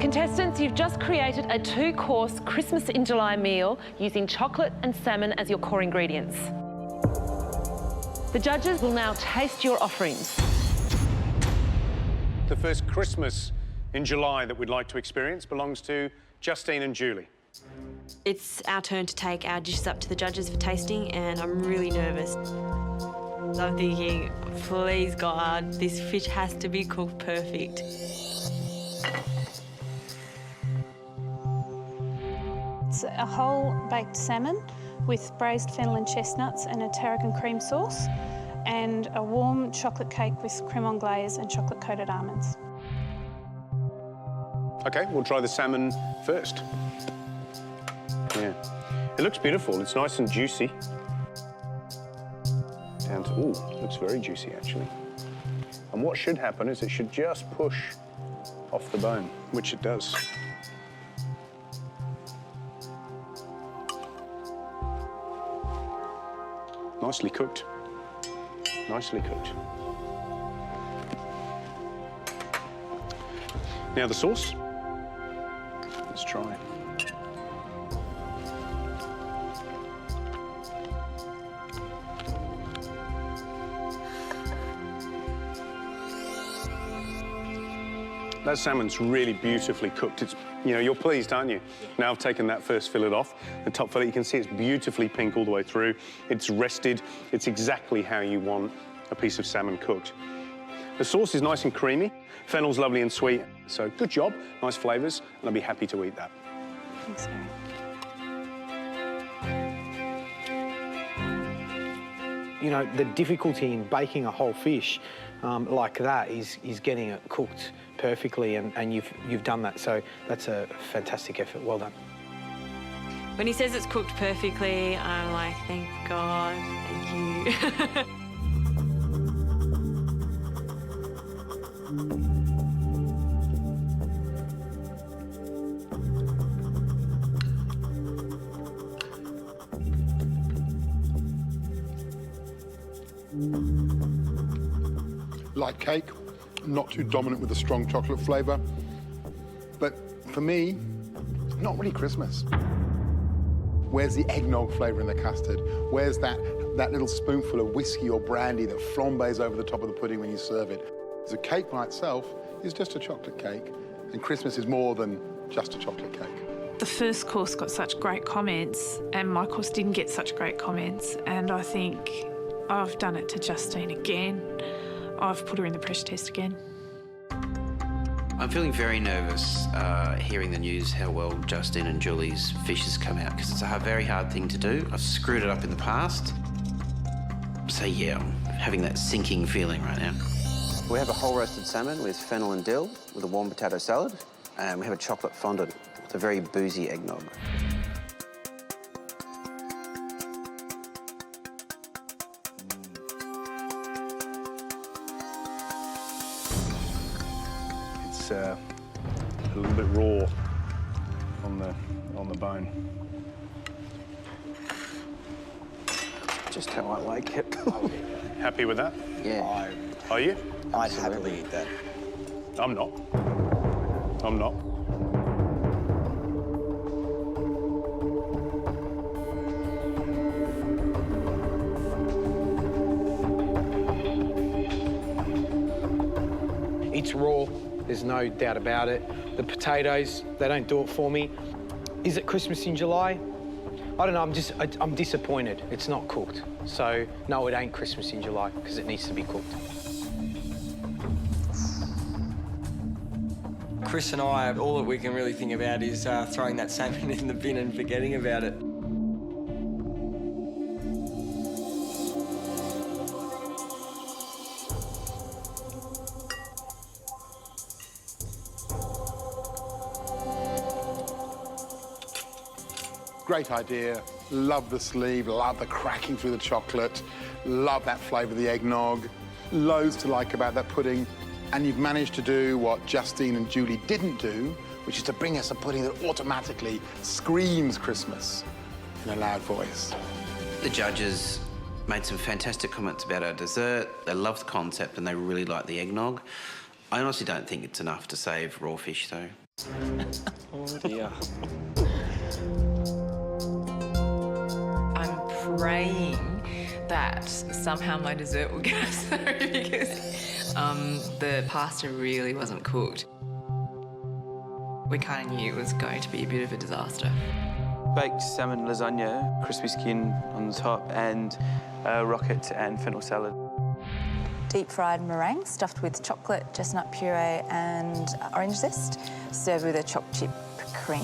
Contestants, you've just created a 2-course Christmas in July meal using chocolate and salmon as your core ingredients. The judges will now taste your offerings. The first Christmas in July that we'd like to experience belongs to Justine and Julie. It's our turn to take our dishes up to the judges for tasting, and I'm really nervous. I'm thinking, please God, this fish has to be cooked perfect. It's a whole baked salmon with braised fennel and chestnuts and a tarragon cream sauce, and a warm chocolate cake with creme anglaise and chocolate coated almonds. OK, we'll try the salmon first. Yeah, it looks beautiful. It's nice and juicy. Down to, ooh, looks very juicy, actually. And what should happen is it should just push off the bone, which it does. Nicely cooked. Nicely cooked. Now the sauce. Let's try it. That salmon's really beautifully cooked. It's, you know, you're pleased, aren't you? Yeah. Now I've taken that first fillet off. The top fillet, you can see it's beautifully pink all the way through. It's rested. It's exactly how you want a piece of salmon cooked. The sauce is nice and creamy. Fennel's lovely and sweet. So good job, nice flavours, and I'll be happy to eat that. Thanks, Mary. You know, the difficulty in baking a whole fish like that is getting it cooked perfectly, and you've done that, so that's a fantastic effort. Well done. When he says it's cooked perfectly, I'm like, thank God, thank you. Light cake, not too dominant with a strong chocolate flavour. But for me, not really Christmas. Where's the eggnog flavour in the custard? Where's that little spoonful of whiskey or brandy that flambés over the top of the pudding when you serve it? The cake by itself is just a chocolate cake, and Christmas is more than just a chocolate cake. The first course got such great comments, and my course didn't get such great comments, and I think I've done it to Justine again. I've put her in the pressure test again. I'm feeling very nervous hearing the news how well Justine and Julie's fish has come out, because it's a very hard thing to do. I've screwed it up in the past. So yeah, I'm having that sinking feeling right now. We have a whole roasted salmon with fennel and dill with a warm potato salad, and we have a chocolate fondant with a very boozy eggnog. It's a little bit raw on the bone. Just how I like it. Happy with that? Yeah. Are you? I'd happily eat that. I'm not. I'm not. It's raw, there's no doubt about it. The potatoes, they don't do it for me. Is it Christmas in July? I don't know, I'm disappointed. It's not cooked. So, no, it ain't Christmas in July, because it needs to be cooked. Chris and I, all that we can really think about is throwing that salmon in the bin and forgetting about it. Great idea. Love the sleeve, love the cracking through the chocolate, love that flavour of the eggnog. Loads to like about that pudding. And you've managed to do what Justine and Julie didn't do, which is to bring us a pudding that automatically screams Christmas in a loud voice. The judges made some fantastic comments about our dessert. They love the concept and they really like the eggnog. I honestly don't think it's enough to save raw fish, though. Oh dear. I'm praying that somehow my dessert will go through because the pasta really wasn't cooked. We kind of knew it was going to be a bit of a disaster. Baked salmon lasagna, crispy skin on the top, and rocket and fennel salad. Deep-fried meringue stuffed with chocolate, chestnut puree and orange zest, served with a choc chip cream.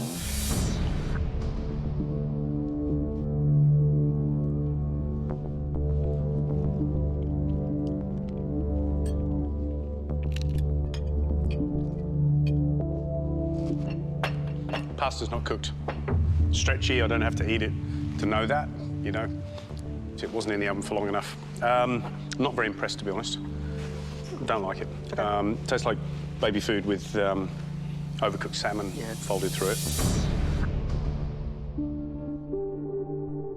Pasta's not cooked. Stretchy, I don't have to eat it to know that, you know. It wasn't in the oven for long enough. Not very impressed, to be honest. Don't like it. Tastes like baby food with overcooked salmon folded through it.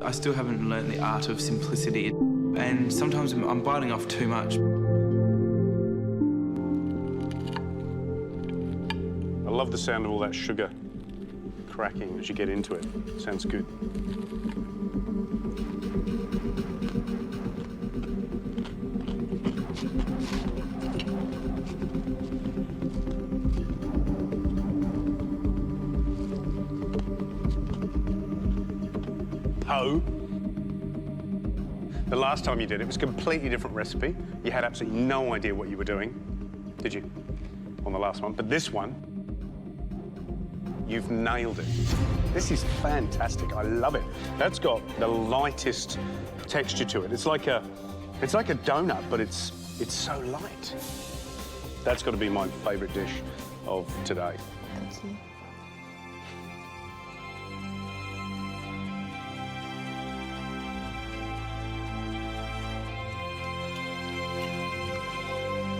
I still haven't learnt the art of simplicity, and sometimes I'm biting off too much. I love the sound of all that sugar cracking as you get into it. Sounds good. The last time you did it was a completely different recipe. You had absolutely no idea what you were doing, did you? On the last one. But this one, you've nailed it. This is fantastic. I love it. That's got the lightest texture to it. It's like a donut, but it's so light. That's got to be my favourite dish of today. Thank you.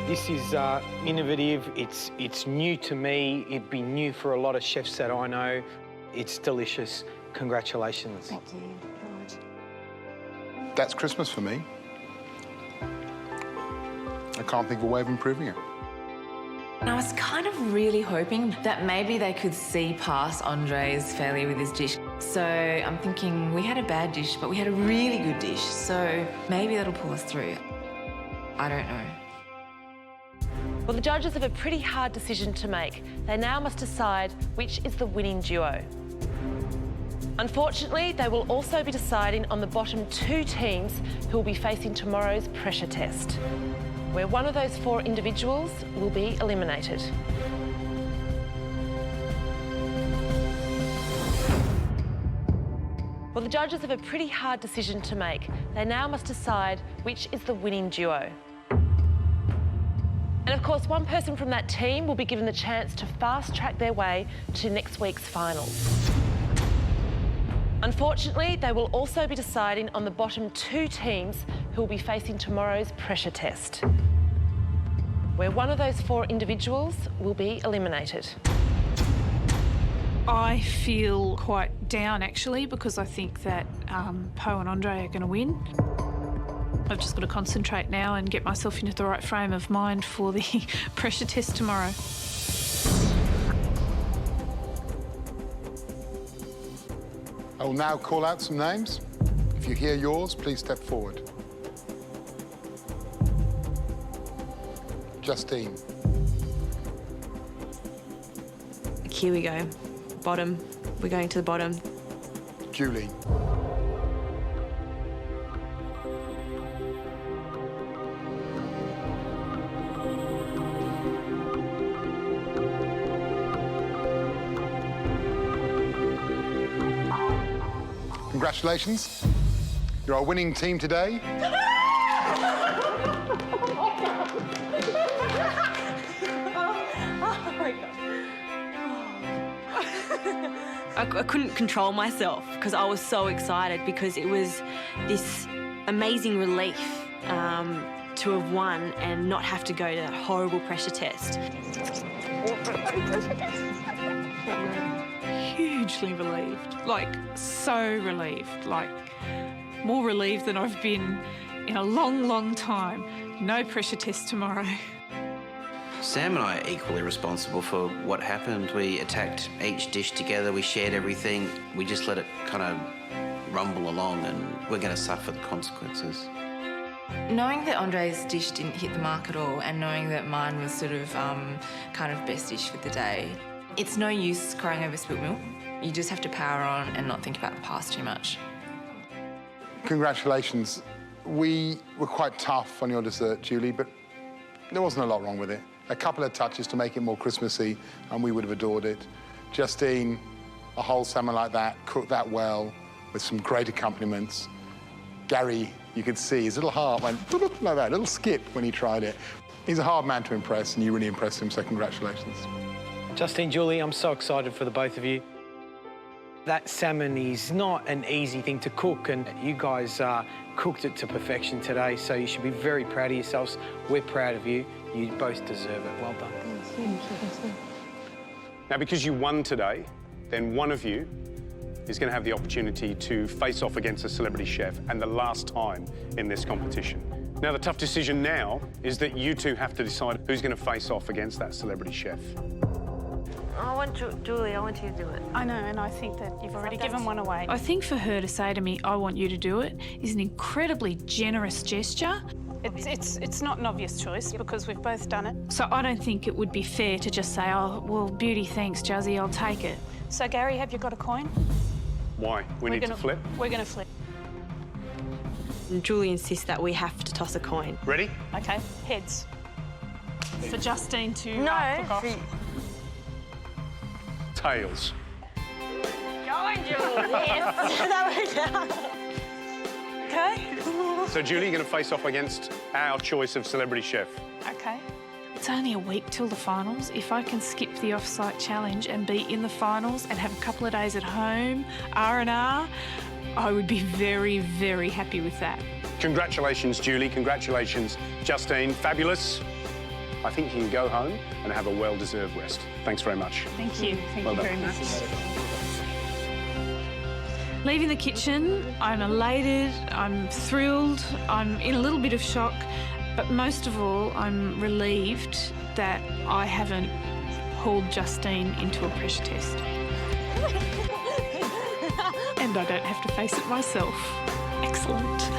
This is innovative, it's new to me, it'd be new for a lot of chefs that I know. It's delicious. Congratulations. Thank you, George. That's Christmas for me. I can't think of a way of improving it. And I was kind of really hoping that maybe they could see past Andre's failure with his dish. So I'm thinking we had a bad dish, but we had a really good dish. So maybe that'll pull us through. I don't know. Well, the judges have a pretty hard decision to make. They now must decide which is the winning duo. Unfortunately, they will also be deciding on the bottom two teams who will be facing tomorrow's pressure test, where one of those four individuals will be eliminated. Well, the judges have a pretty hard decision to make. They now must decide which is the winning duo. And of course, one person from that team will be given the chance to fast-track their way to next week's finals. Unfortunately, they will also be deciding on the bottom two teams who will be facing tomorrow's pressure test, where one of those four individuals will be eliminated. I feel quite down, actually, because I think that Poe and Andre are going to win. I've just got to concentrate now and get myself into the right frame of mind for the pressure test tomorrow. I will now call out some names. If you hear yours, please step forward. Justine. Here we go. Bottom. We're going to the bottom. Julie. Congratulations. You're our winning team today. I couldn't control myself because I was so excited because it was this amazing relief to have won and not have to go to that horrible pressure test. Hugely relieved, like so relieved, like more relieved than I've been in a long, long time. No pressure test tomorrow. Sam and I are equally responsible for what happened. We attacked each dish together, we shared everything, we just let it kind of rumble along, and we're going to suffer the consequences. Knowing that Andre's dish didn't hit the mark at all, and knowing that mine was sort of kind of best dish for the day, it's no use crying over spilt milk. You just have to power on and not think about the past too much. Congratulations. We were quite tough on your dessert, Julie, but there wasn't a lot wrong with it. A couple of touches to make it more Christmassy, and we would have adored it. Justine, a whole salmon like that, cooked that well, with some great accompaniments. Gary, you could see his little heart went like that, a little skip when he tried it. He's a hard man to impress, and you really impressed him, so congratulations. Justine, Julie, I'm so excited for the both of you. That salmon is not an easy thing to cook, and you guys cooked it to perfection today, so you should be very proud of yourselves. We're proud of you. You both deserve it. Well done. Now, because you won today, then one of you is going to have the opportunity to face off against a celebrity chef, and the last time in this competition. Now, the tough decision now is that you two have to decide who's going to face off against that celebrity chef. I want Julie, I want you to do it. I know, and I think that you've already given one away. I think for her to say to me, I want you to do it, is an incredibly generous gesture. It's not an obvious choice because we've both done it. So I don't think it would be fair to just say, oh, well, beauty, thanks, Juzzy, I'll take it. So, Gary, have you got a coin? Why? We need to flip? We're going to flip. And Julie insists that we have to toss a coin. Ready? OK, heads. For Justine to cook off. Tails. Go on, Julie. Yes. That worked out. OK. So, Julie, you're going to face off against our choice of celebrity chef. OK. It's only a week till the finals. If I can skip the off-site challenge and be in the finals and have a couple of days at home, R&R, I would be very, very happy with that. Congratulations, Julie. Congratulations, Justine. Fabulous. I think you can go home and have a well-deserved rest. Thanks very much. Thank you. Thank you very much. Leaving the kitchen, I'm elated, I'm thrilled, I'm in a little bit of shock, but most of all, I'm relieved that I haven't hauled Justine into a pressure test. And I don't have to face it myself. Excellent.